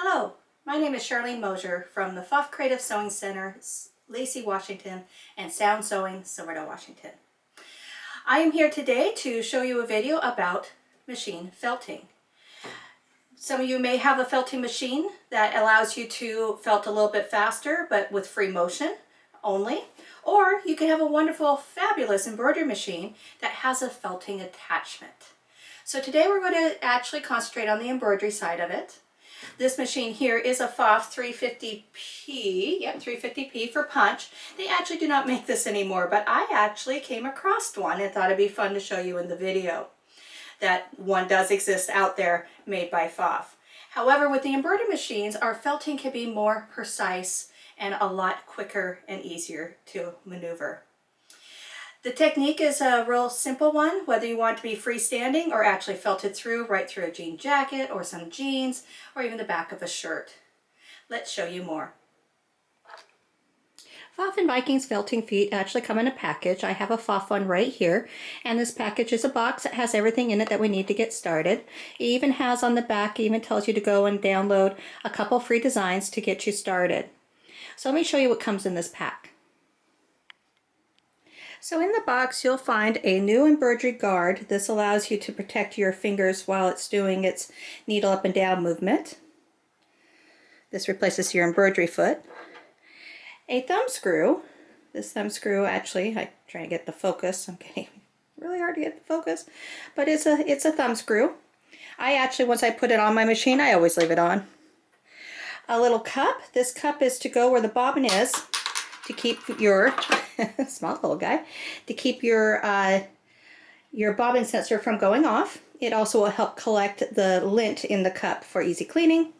Hello, my name is Charlene Mosier from the Pfaff Creative Sewing Center, Lacey, Washington, and Sound Sewing, Silverdale, Washington. I am here today to show you a video about machine felting. Some of you may have a felting machine that allows you to felt a little bit faster, but with free motion only. Or you can have a wonderful, fabulous embroidery machine that has a felting attachment. So today we're going to actually concentrate on the embroidery side of it. This machine here is a Pfaff 350p, yep, 350p for punch. They actually do not make this anymore, but I actually came across one and thought it'd be fun to show you in the video. That one does exist out there made by Pfaff. However, with the embroidery machines, our felting can be more precise and a lot quicker and easier to maneuver. The technique is a real simple one, whether you want it to be freestanding or actually felted through, right through a jean jacket or some jeans or even the back of a shirt. Let's show you more. Pfaff and Viking's felting feet actually come in a package. I have a Pfaff one right here, and this package is a box that has everything in it that we need to get started. It even has on the back, it even tells you to go and download a couple free designs to get you started. So let me show you what comes in this pack. So in the box you'll find a new embroidery guard. This allows you to protect your fingers while it's doing its needle up and down movement. This replaces your embroidery foot. A thumb screw. This thumb screw actually, I try to get the focus. I'm getting really hard to get the focus, but it's a thumb screw. I actually, once I put it on my machine, I always leave it on. A little cup. This cup is to go where the bobbin is, to keep your small little guy, to keep your bobbin sensor from going off. It also will help collect the lint in the cup for easy cleaning.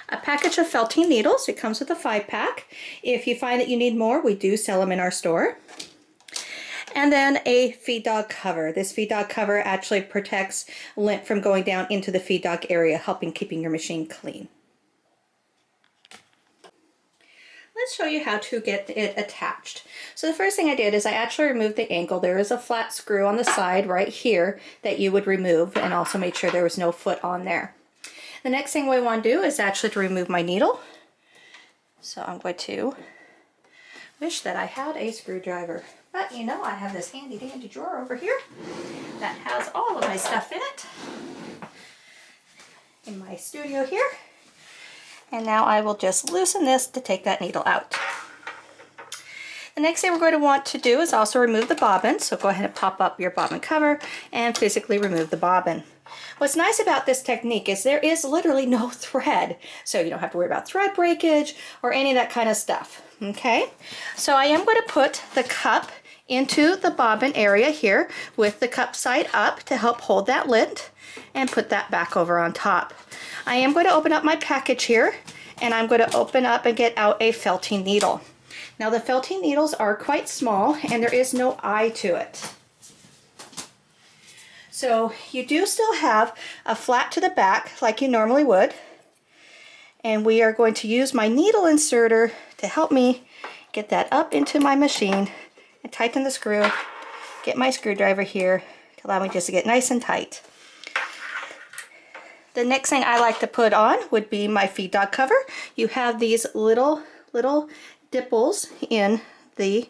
A package of felting needles. It comes with a 5-pack. If you find that you need more, we do sell them in our store. And then a feed dog cover. This feed dog cover actually protects lint from going down into the feed dog area, helping keeping your machine clean. Let's show you how to get it attached. So the first thing I did is I actually removed the angle. There is a flat screw on the side right here that you would remove, and also made sure there was no foot on there. The next thing we want to do is actually to remove my needle. So I'm going to wish that I had a screwdriver, but you know, I have this handy dandy drawer over here that has all of my stuff in it in my studio here. And now I will just loosen this to take that needle out. The next thing we're going to want to do is also remove the bobbin. So go ahead and pop up your bobbin cover and physically remove the bobbin. What's nice about this technique is there is literally no thread. So you don't have to worry about thread breakage or any of that kind of stuff. Okay, so I am going to put the cup into the bobbin area here with the cup side up to help hold that lint, and put that back over on top. I am going to open up my package here, and I'm going to open up and get out a felting needle. Now the felting needles are quite small and there is no eye to it. So you do still have a flat to the back like you normally would, and we are going to use my needle inserter to help me get that up into my machine and tighten the screw, get my screwdriver here to allow me just to get nice and tight. The next thing I like to put on would be my feed dog cover. You have these little dipples in the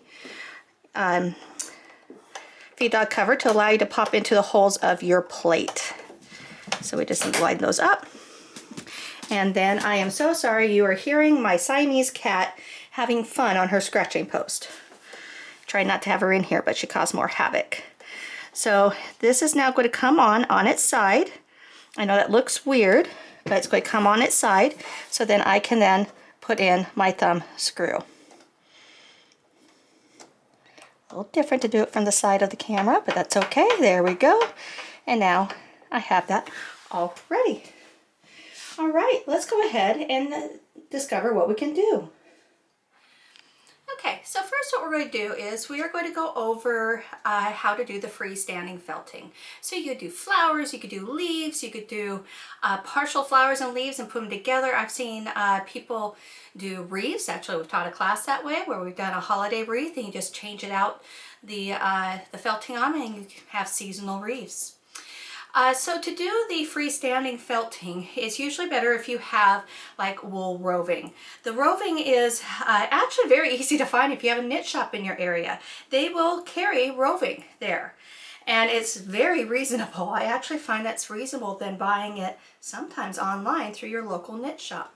feed dog cover to allow you to pop into the holes of your plate. So we just need to line those up. And then I am so sorry you are hearing my Siamese cat having fun on her scratching post. Try not to have her in here, but she caused more havoc. So this is now going to come on its side. I know that looks weird, but it's going to come on its side, so then I can then put in my thumb screw. A little different to do it from the side of the camera, but that's okay. There we go. And now I have that all ready. All right, let's go ahead and discover what we can do. Okay, so first what we're going to do is we are going to go over how to do the freestanding felting. So you could do flowers, you could do leaves, you could do partial flowers and leaves and put them together. I've seen people do wreaths. Actually, we've taught a class that way where we've done a holiday wreath and you just change it out, the felting on, and you have seasonal wreaths. So to do the freestanding felting, it's usually better if you have like wool roving. The roving is actually very easy to find if you have a knit shop in your area. They will carry roving there. And it's very reasonable. I actually find that's reasonable than buying it sometimes online through your local knit shop.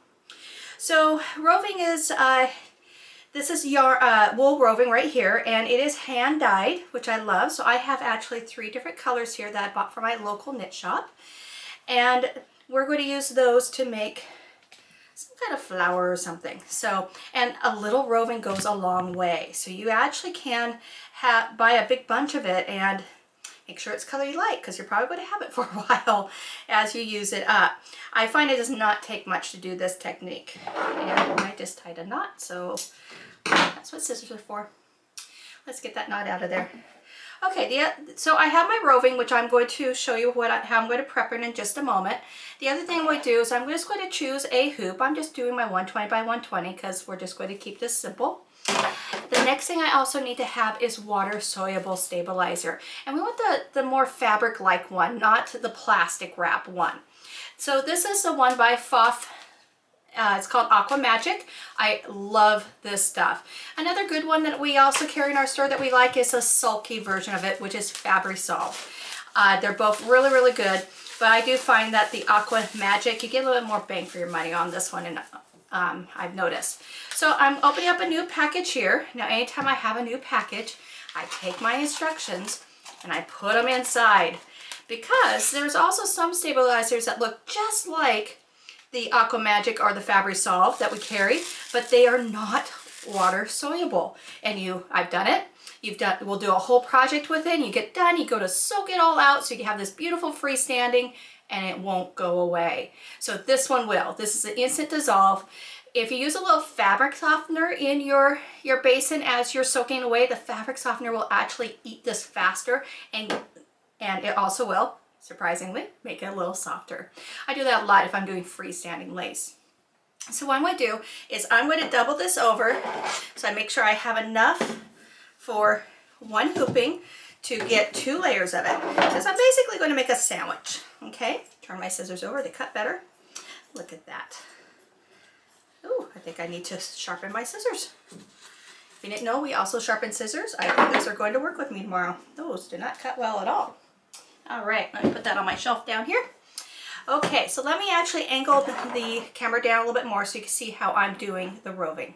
So roving is, this is wool roving right here, and it is hand dyed, which I love. So I have actually 3 different colors here that I bought from my local knit shop. And we're going to use those to make some kind of flower or something. So, and a little roving goes a long way. So you actually can buy a big bunch of it and make sure it's color you like, because you're probably going to have it for a while as you use it up. I find it does not take much to do this technique. And I just tied a knot, so that's what scissors are for. Let's get that knot out of there. Okay, so I have my roving, which I'm going to show you how I'm going to prep it in just a moment. The other thing I'm going to do is I'm just going to choose a hoop. I'm just doing my 120 by 120 because we're just going to keep this simple. The next thing I also need to have is water soluble stabilizer. And we want the more fabric like one, not the plastic wrap one. So this is the one by Pfaff. It's called Aqua Magic. I love this stuff. Another good one that we also carry in our store that we like is a sulky version of it, which is Fabri-Sol. They're both really, really good, but I do find that the Aqua Magic, you get a little bit more bang for your money on this one, and I've noticed. So I'm opening up a new package here. Now anytime I have a new package, I take my instructions and I put them inside, because there's also some stabilizers that look just like the Aqua Magic or the Fabri-Sol that we carry, but they are not water soluble. And I've done it. We'll do a whole project with it, and you get done, you go to soak it all out so you have this beautiful freestanding, and it won't go away. So this one will. This is an instant dissolve. If you use a little fabric softener in your basin as you're soaking away, the fabric softener will actually eat this faster, and it also will, surprisingly, make it a little softer. I do that a lot if I'm doing freestanding lace. So what I'm going to do is I'm going to double this over so I make sure I have enough for one hooping to get 2 layers of it, because I'm basically going to make a sandwich. Okay, turn my scissors over, they cut better. Look at that. Ooh, I think I need to sharpen my scissors. If you didn't know, we also sharpen scissors. I think those are going to work with me tomorrow. Those do not cut well at all. All right, let me put that on my shelf down here. Okay, so let me actually angle the camera down a little bit more so you can see how I'm doing the roving.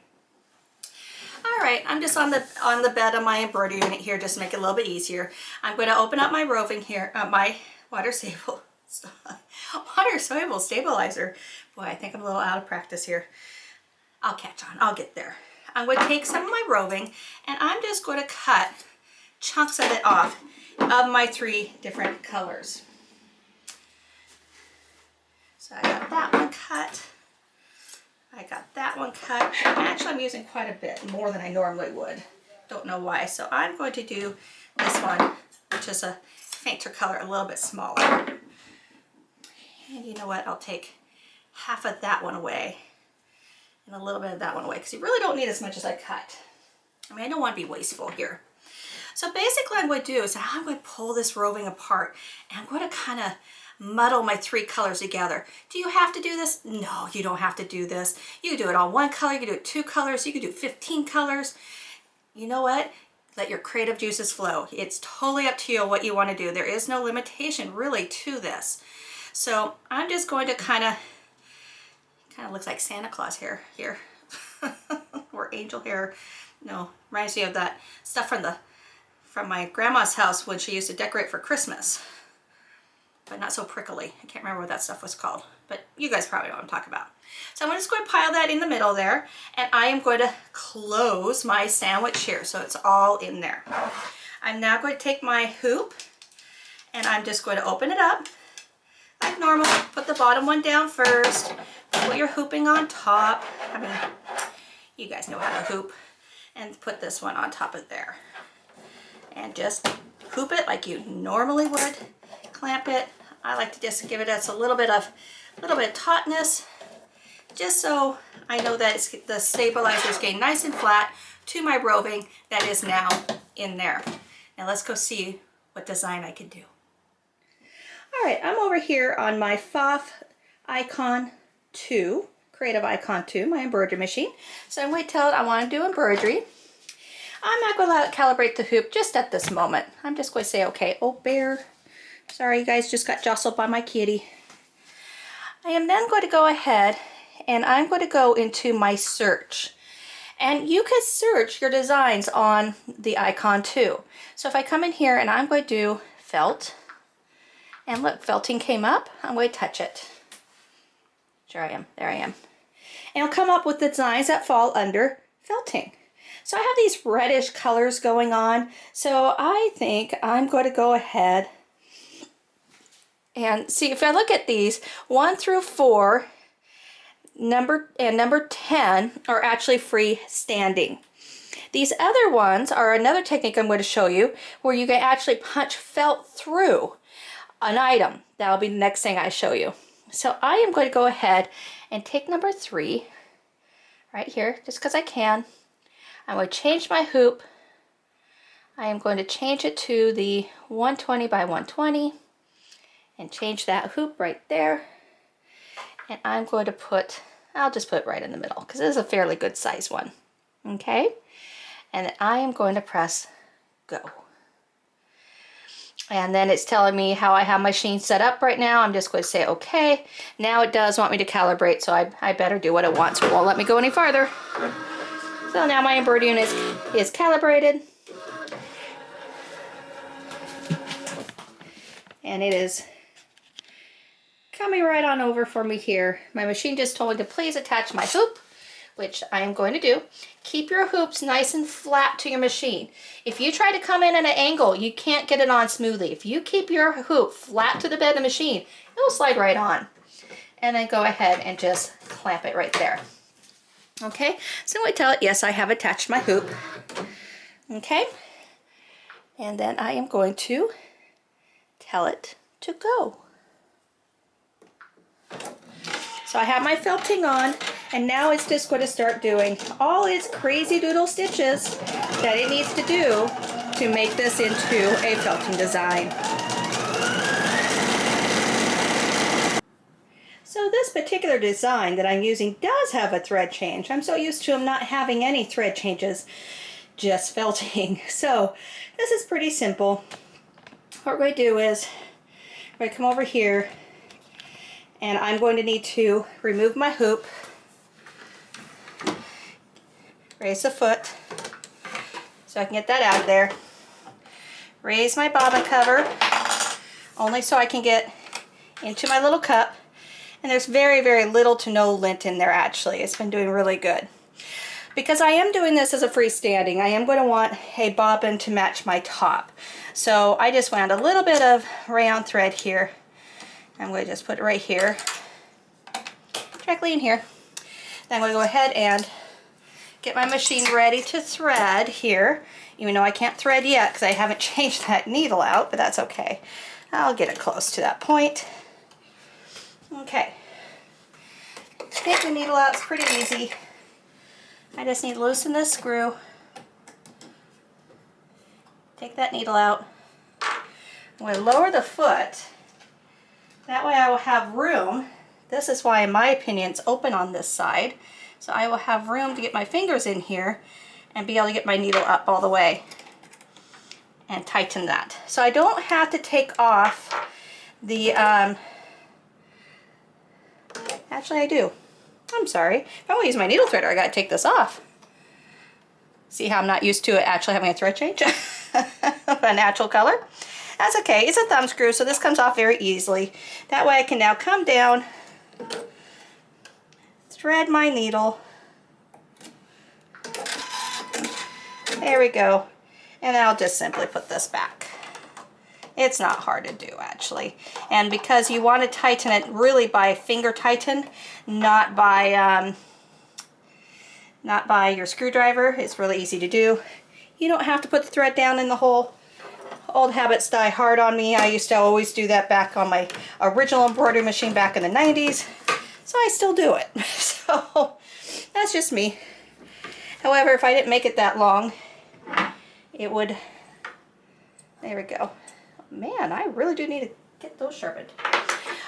All right, I'm just on the bed of my embroidery unit here just to make it a little bit easier. I'm going to open up my roving here, my water soluble stabilizer. Boy, I think I'm a little out of practice here. I'll catch on, I'll get there. I'm going to take some of my roving and I'm just going to cut chunks of it off of my 3 different colors. So I got that one cut. I got that one cut. Actually, I'm using quite a bit, more than I normally would. Don't know why. So I'm going to do this one, which is a fainter color, a little bit smaller. And you know what? I'll take half of that one away and a little bit of that one away, because you really don't need as much as I cut. I mean, I don't want to be wasteful here. So basically what I'm going to do is I'm going to pull this roving apart, and I'm going to kind of muddle my 3 colors together. Do you have to do this? No, you don't have to do this. You can do it on 1 color, you can do it 2 colors, you can do 15 colors. You know what? Let your creative juices flow. It's totally up to you what you want to do. There is no limitation really to this. So I'm just going to kind of looks like Santa Claus hair here. Or angel hair. No, reminds me of that stuff from my grandma's house when she used to decorate for Christmas. But not so prickly. I can't remember what that stuff was called, but you guys probably know what I'm talking about. So I'm just going to pile that in the middle there, and I am going to close my sandwich here so it's all in there. I'm now going to take my hoop, and I'm just going to open it up like normal. Put the bottom one down first, put your hooping on top. I mean, you guys know how to hoop. And put this one on top of there. And just hoop it like you normally would. Clamp it. I like to just give it a little bit of tautness, just so I know that the stabilizer is getting nice and flat to my roving that is now in there. Now let's go see what design I can do. All right, I'm over here on my FOF Icon 2, Creative Icon 2, my embroidery machine. So I'm going to tell it I want to do embroidery. I'm not going to calibrate the hoop just at this moment. I'm just going to say, okay, oh bear, sorry you guys, just got jostled by my kitty. I am then going to go ahead and I'm going to go into my search. And you can search your designs on the icon too. So if I come in here and I'm going to do felt, and look, felting came up, I'm going to touch it. Sure I am, there I am. And it'll come up with the designs that fall under felting. So I have these reddish colors going on, so I think I'm going to go ahead and see. If I look at these, 1 through 4, number 10 are actually freestanding. These other ones are another technique I'm going to show you where you can actually punch felt through an item. That'll be the next thing I show you. So I am going to go ahead and take number 3 right here, just because I can. I'm going to change my hoop. I am going to change it to the 120 by 120 and change that hoop right there. And I'm going to put, I'll just put it right in the middle because this is a fairly good size one. Okay? And then I am going to press go. And then it's telling me how I have my machine set up right now. I'm just going to say okay. Now it does want me to calibrate, so I better do what it wants. It won't let me go any farther. So now my embroidery is calibrated. And it is coming right on over for me here. My machine just told me to please attach my hoop, which I am going to do. Keep your hoops nice and flat to your machine. If you try to come in at an angle, you can't get it on smoothly. If you keep your hoop flat to the bed of the machine, it will slide right on. And then go ahead and just clamp it right there. Okay, so I tell it, yes, I have attached my hoop. Okay, and then I am going to tell it to go. So I have my felting on, and now it's just going to start doing all its crazy doodle stitches that it needs to do to make this into a felting design. So this particular design that I'm using does have a thread change. I'm so used to them not having any thread changes, just felting. So this is pretty simple. What we're going to do is we're going to come over here and I'm going to need to remove my hoop, raise the foot so I can get that out of there, raise my bobbin cover only so I can get into my little cup. And there's very, very little to no lint in there actually. It's been doing really good. Because I am doing this as a freestanding, I am going to want a bobbin to match my top. So I just wound a little bit of rayon thread here. I'm going to just put it right here, directly in here. Then I'm going to go ahead and get my machine ready to thread here. Even though I can't thread yet because I haven't changed that needle out, but that's okay. I'll get it close to that point. Okay, take the needle out, it's pretty easy. I just need to loosen this screw, take that needle out. I'm going to lower the foot, that way I will have room. This is why in my opinion it's open on this side, so I will have room to get my fingers in here and be able to get my needle up all the way and tighten that. So I don't have to take off the actually I do. I'm sorry. If I want to use my needle threader, I got to take this off. See how I'm not used to it actually having a thread change? A natural color? That's okay. It's a thumb screw, so this comes off very easily. That way I can now come down, thread my needle. There we go. And I'll just simply put this back. It's not hard to do actually. And because you want to tighten it really by finger tighten, not by your screwdriver, it's really easy to do. You don't have to put the thread down in the hole. Old habits die hard on me. I used to always do that back on my original embroidery machine back in the 90s. So I still do it. So that's just me. However, if I didn't make it that long, it would, there we go. Man, I really do need to get those sharpened.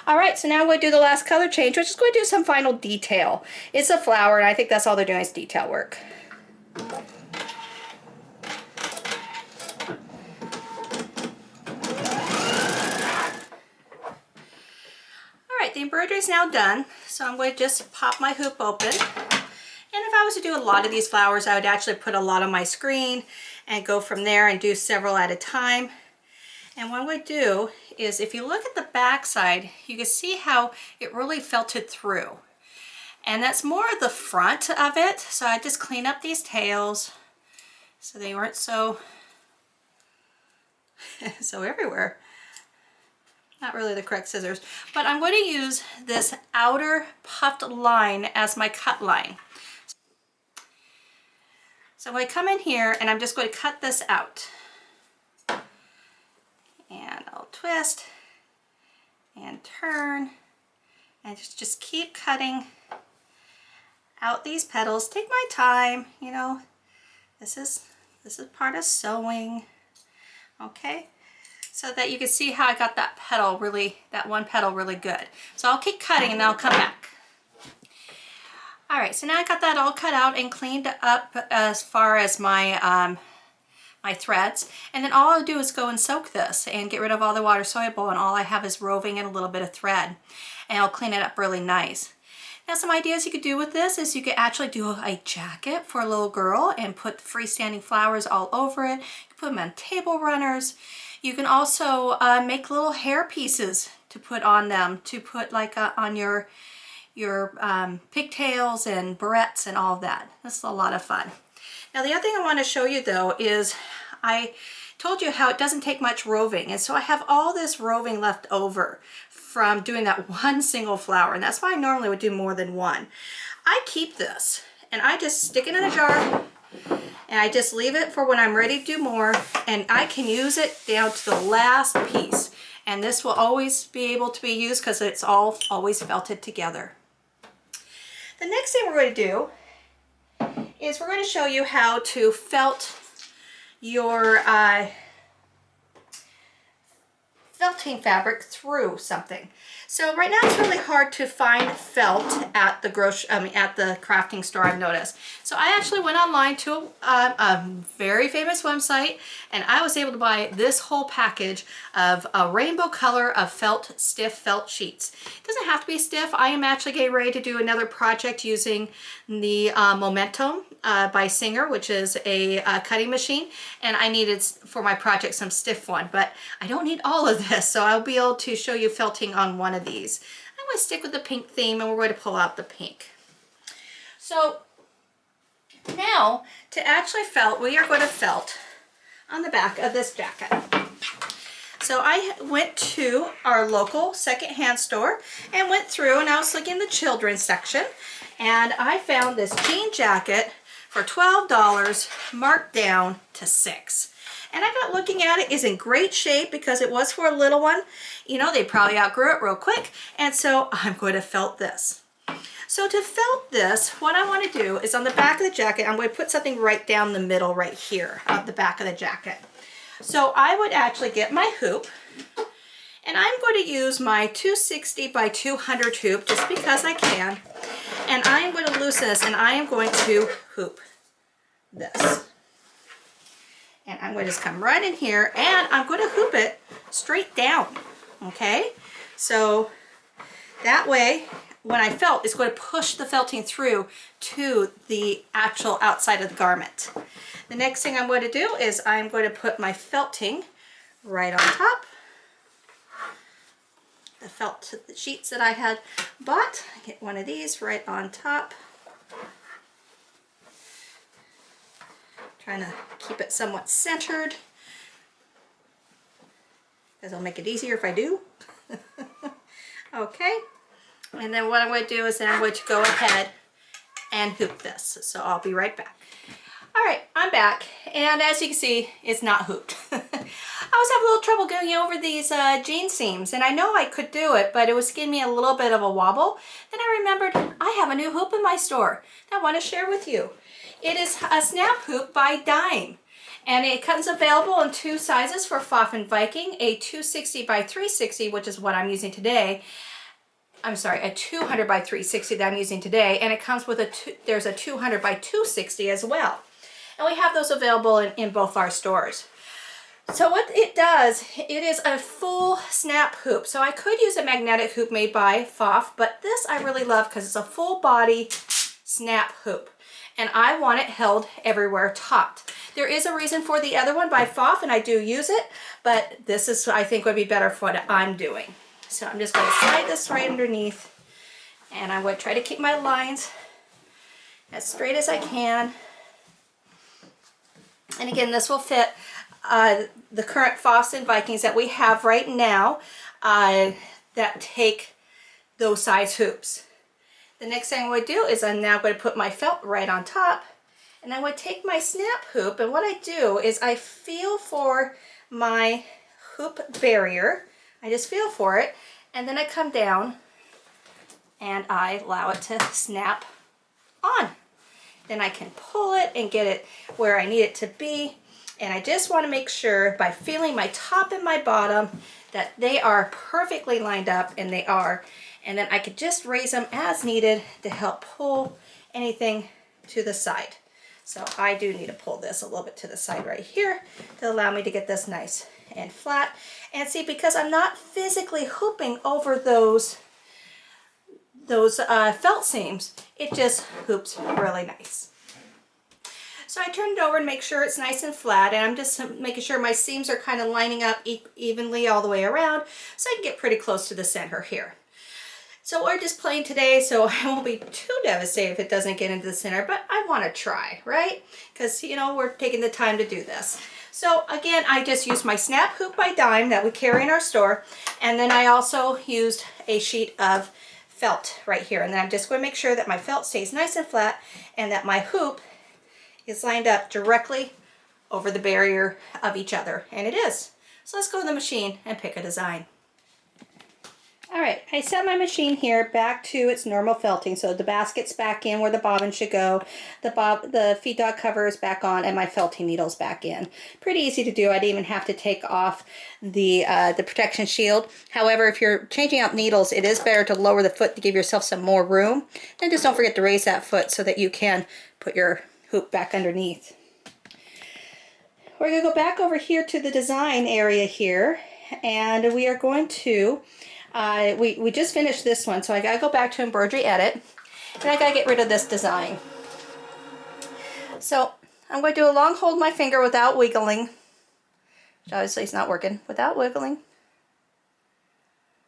All right, so now I'm going to do the last color change, which is going to do some final detail. It's a flower, and I think that's all they're doing is detail work. All right, the embroidery is now done, so I'm going to just pop my hoop open. And if I was to do a lot of these flowers, I would actually put a lot on my screen and go from there and do several at a time. And what I'm going to do is, if you look at the back side, you can see how it really felted through. And that's more the front of it. So I just clean up these tails so they weren't so everywhere. Not really the correct scissors, but I'm going to use this outer puffed line as my cut line. So I'm going to come in here and I'm just going to cut this out. And I'll twist and turn and just keep cutting out these petals. Take my time, you know, this is part of sewing, okay? So that you can see how I got that petal really, that one petal really good. So I'll keep cutting and then I'll come back. All right, so now I got that all cut out and cleaned up as far as my my threads, and then all I'll do is go and soak this and get rid of all the water soluble, and all I have is roving and a little bit of thread, and I'll clean it up really nice. Now some ideas you could do with this is you could actually do a jacket for a little girl and put freestanding flowers all over it. You put them on table runners. You can also make little hair pieces to put on them, to put like on your pigtails and barrettes and all of that. This is a lot of fun. Now the other thing I want to show you though is I told you how it doesn't take much roving, and so I have all this roving left over from doing that one single flower, and that's why I normally would do more than one. I keep this and I just stick it in a jar and I just leave it for when I'm ready to do more, and I can use it down to the last piece, and this will always be able to be used because it's all always felted together. The next thing we're going to do is we're going to show you how to felt your felting fabric through something. So right now it's really hard to find felt at the crafting store, I've noticed. So I actually went online to a very famous website, and I was able to buy this whole package of a rainbow color of stiff felt sheets. It doesn't have to be stiff. I am actually getting ready to do another project using the Momentum by Singer, which is a cutting machine, and I needed for my project some stiff one, but I don't need all of this, so I'll be able to show you felting on one of these. I'm going to stick with the pink theme, and we're going to pull out the pink. So now to actually felt, we are going to felt on the back of this jacket. So I went to our local secondhand store and went through, and I was looking in the children's section, and I found this jean jacket for $12 marked down to $6. And I got looking at it, is in great shape because it was for a little one. You know, they probably outgrew it real quick, and so I'm going to felt this. So to felt this, what I want to do is on the back of the jacket, I'm going to put something right down the middle right here of the back of the jacket. So I would actually get my hoop, and I'm going to use my 260 by 200 hoop just because I can, and I'm going to loosen this, and I am going to hoop this. And I'm going to just come right in here, and I'm going to hoop it straight down, okay? So that way, when I felt, it's going to push the felting through to the actual outside of the garment. The next thing I'm going to do is I'm going to put my felting right on top. The felt sheets that I had bought, get one of these right on top. Trying to keep it somewhat centered, because it'll make it easier if I do. Okay, and then what I'm going to do is then I'm going to go ahead and hoop this. So I'll be right back. All right, I'm back, and as you can see, it's not hooped. I was having a little trouble going over these jean seams, and I know I could do it, but it was giving me a little bit of a wobble. Then I remembered I have a new hoop in my store that I want to share with you. It is a snap hoop by Dime, And it comes available in two sizes for Pfaff and Viking, a 260 by 360, which is what I'm using today. I'm sorry, a 200 by 360 that I'm using today, and it comes with there's a 200 by 260 as well. And we have those available in both our stores. So what it does, it is a full snap hoop. So I could use a magnetic hoop made by Pfaff, but this I really love because it's a full body snap hoop. And I want it held everywhere taut. There is a reason for the other one by Pfaff, and I do use it, but this is, I think, would be better for what I'm doing. So I'm just going to slide this right underneath, and I'm going to try to keep my lines as straight as I can. And again, this will fit the current Pfaffs and Vikings that we have right now that take those size hoops. The next thing I'm going to do is I'm now going to put my felt right on top, and I'm going to take my snap hoop, and what I do is I feel for my hoop barrier. I just feel for it, and then I come down and I allow it to snap on. Then I can pull it and get it where I need it to be. And I just want to make sure by feeling my top and my bottom that they are perfectly lined up, and they are. And then I could just raise them as needed to help pull anything to the side. So I do need to pull this a little bit to the side right here to allow me to get this nice and flat. And see, because I'm not physically hooping over those felt seams, it just hoops really nice. So I turn it over and make sure it's nice and flat, and I'm just making sure my seams are kind of lining up evenly all the way around, so I can get pretty close to the center here. So we're just playing today, so I won't be too devastated if it doesn't get into the center, but I want to try, right? Because, you know, we're taking the time to do this. So again, I just used my snap hoop by Dime that we carry in our store, and then I also used a sheet of felt right here, and then I'm just going to make sure that my felt stays nice and flat and that my hoop is lined up directly over the barrier of each other, and it is. So let's go to the machine and pick a design. All right, I set my machine here back to its normal felting, so the basket's back in where the bobbin should go, the feed dog cover is back on, and my felting needle's back in. Pretty easy to do. I didn't even have to take off the protection shield. However, if you're changing out needles, it is better to lower the foot to give yourself some more room. Then just don't forget to raise that foot so that you can put your hoop back underneath. We're going to go back over here to the design area here, and we are going to we just finished this one, so I gotta go back to Embroidery Edit, and I gotta get rid of this design. So I'm going to do a long hold my finger without wiggling, which obviously is not working, without wiggling.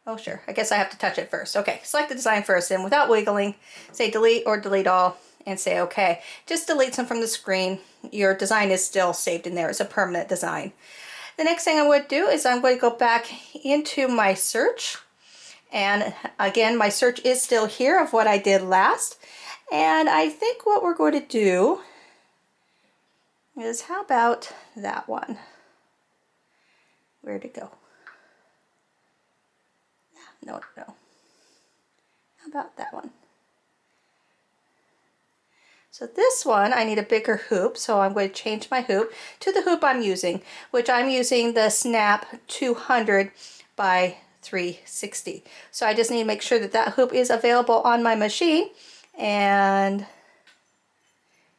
Oh sure, I guess I have to touch it first. Okay, select the design first, and without wiggling, say delete or delete all, and say okay. Just deletes them from the screen. Your design is still saved in there. It's a permanent design. The next thing I'm going to do is I'm going to go back into my search. And again, my search is still here of what I did last. And I think what we're going to do is, how about that one? Where'd it go? No. How about that one? So this one, I need a bigger hoop, so I'm going to change my hoop to the hoop I'm using, which I'm using the Snap 200 by 360. So I just need to make sure that that hoop is available on my machine, and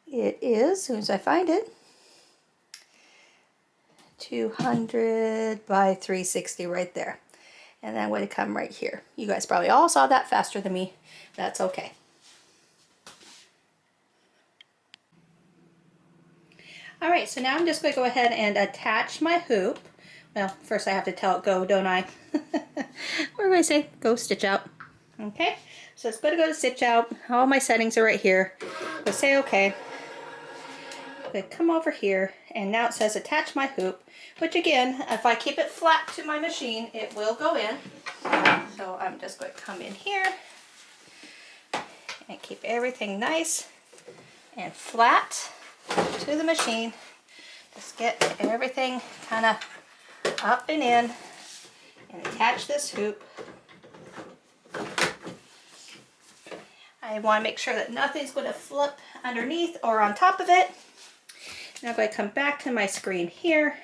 it is, as soon as I find it, 200 by 360 right there. And then I'm going to come right here. You guys probably all saw that faster than me. That's okay. All right, so now I'm just going to go ahead and attach my hoop. Well, first I have to tell it go, don't I? What do I say? Go stitch out. Okay, so it's going to go to stitch out. All my settings are right here. Go say okay. I'm going to come over here, and now it says attach my hoop, which again, if I keep it flat to my machine, it will go in. So I'm just going to come in here and keep everything nice and flat to the machine. Just get everything kind of up and in, and attach this hoop. I want to make sure that nothing's going to flip underneath or on top of it. Now I'm going to come back to my screen here.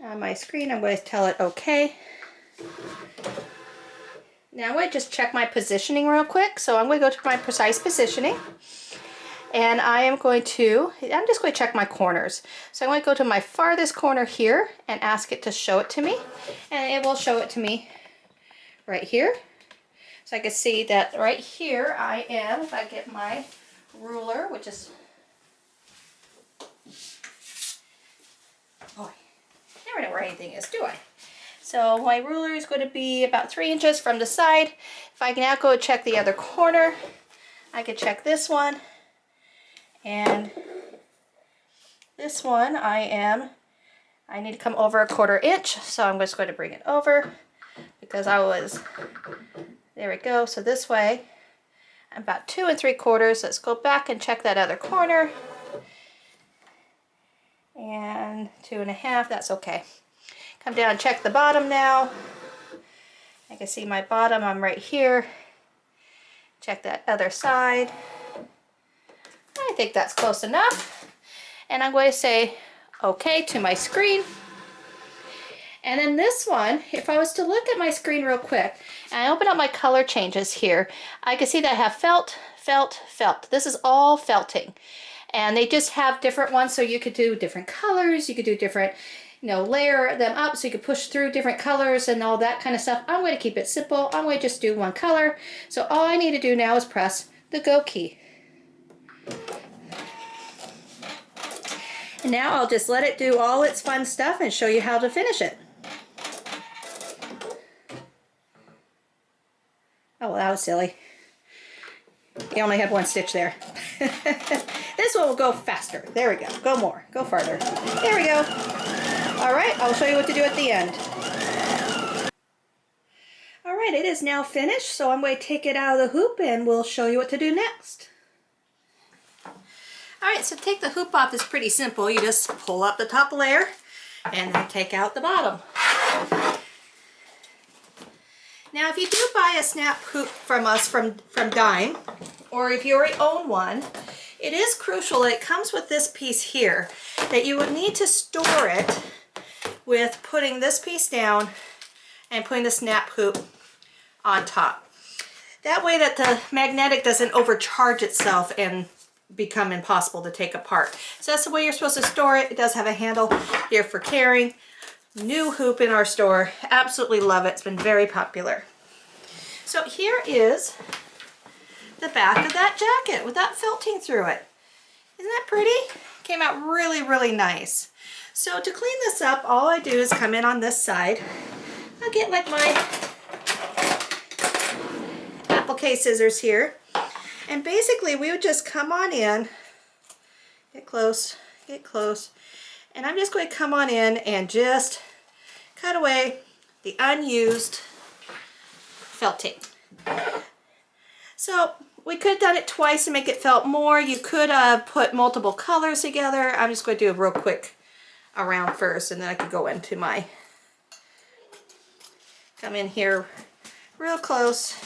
On my screen, I'm going to tell it OK. Now I'm going to just check my positioning real quick. So I'm going to go to my precise positioning. And I'm just going to check my corners. So I'm going to go to my farthest corner here and ask it to show it to me. And it will show it to me right here. So I can see that right here I am, if I get my ruler, which is, boy, I never know where anything is, do I? So my ruler is going to be about 3 inches from the side. If I can now go check the other corner, I can check this one. And this one I need to come over 1/4 inch. So I'm just going to bring it over because there we go. So this way, I'm about 2 3/4. Let's go back and check that other corner. And 2 1/2, that's okay. Come down and check the bottom now. I can see my bottom, I'm right here. Check that other side. I think that's close enough. And I'm going to say OK to my screen. And then this one, if I was to look at my screen real quick, and I open up my color changes here, I can see that I have felt, felt, felt. This is all felting. And they just have different ones, so you could do different colors, you could do different, layer them up so you could push through different colors and all that kind of stuff. I'm going to keep it simple. I'm going to just do one color. So all I need to do now is press the Go key. And now I'll just let it do all its fun stuff and show you how to finish it. Oh, well, that was silly. You only had one stitch there. This one will go faster. There we go. Go more. Go farther. There we go. All right, I'll show you what to do at the end. All right, it is now finished, so I'm going to take it out of the hoop and we'll show you what to do next. All right, so take the hoop off is pretty simple. You just pull up the top layer and then take out the bottom. Now, if you do buy a snap hoop from us from Dime, or if you already own one, it is crucial that it comes with this piece here, that you would need to store it with putting this piece down and putting the snap hoop on top. That way that the magnetic doesn't overcharge itself and become impossible to take apart. So that's the way you're supposed to store it. It does have a handle here for carrying. New hoop in our store. Absolutely love it. It's been very popular. So here is the back of that jacket with that felting through it. Isn't that pretty? Came out really, really nice. So to clean this up, all I do is come in on this side. I'll get like my applique scissors here. And basically we would just come on in, get close, and I'm just going to come on in and just cut away the unused felting. So we could have done it twice to make it felt more. You could have put multiple colors together. I'm just going to do a real quick around first, and then I could go into my, come in here real close.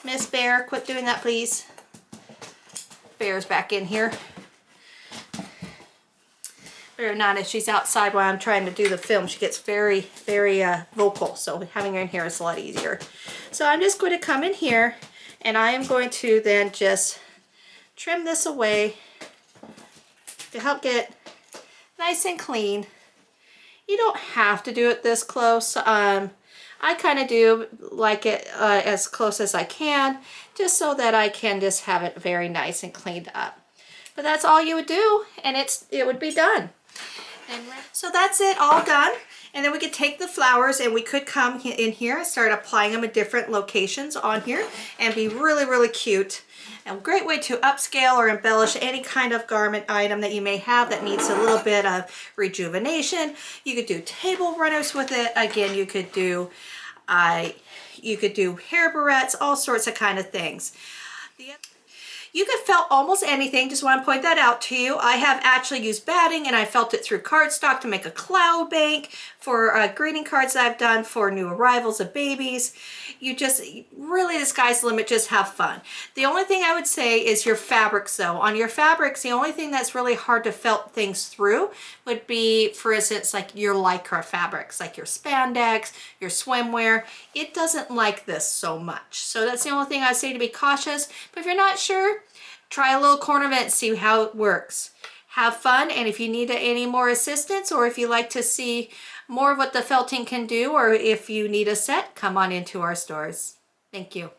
Miss Bear, quit doing that, please. Bear's back in here. Bear not, if she's outside while I'm trying to do the film, she gets very, very vocal. So having her in here is a lot easier. So I'm just going to come in here, and I am going to then just trim this away to help get nice and clean. You don't have to do it this close. I kind of do like it as close as I can, just so that I can just have it very nice and cleaned up. But that's all you would do, and it would be done. And so that's it, all done. And then we could take the flowers and we could come in here and start applying them at different locations on here and be really, really cute. And a great way to upscale or embellish any kind of garment item that you may have that needs a little bit of rejuvenation. You could do table runners with it. Again, you could do hair barrettes, all sorts of kind of things. You could felt almost anything, just want to point that out to you. I have actually used batting and I felt it through cardstock to make a cloud bank for greeting cards that I've done for new arrivals of babies. You just, really the sky's the limit, just have fun. The only thing I would say is your fabrics though. On your fabrics, the only thing that's really hard to felt things through would be, for instance, like your Lycra fabrics, like your spandex, your swimwear. It doesn't like this so much. So that's the only thing I'd say, to be cautious. But if you're not sure, try a little corner of it and see how it works. Have fun, and if you need any more assistance, or if you like to see more of what the felting can do, or if you need a set, come on into our stores. Thank you.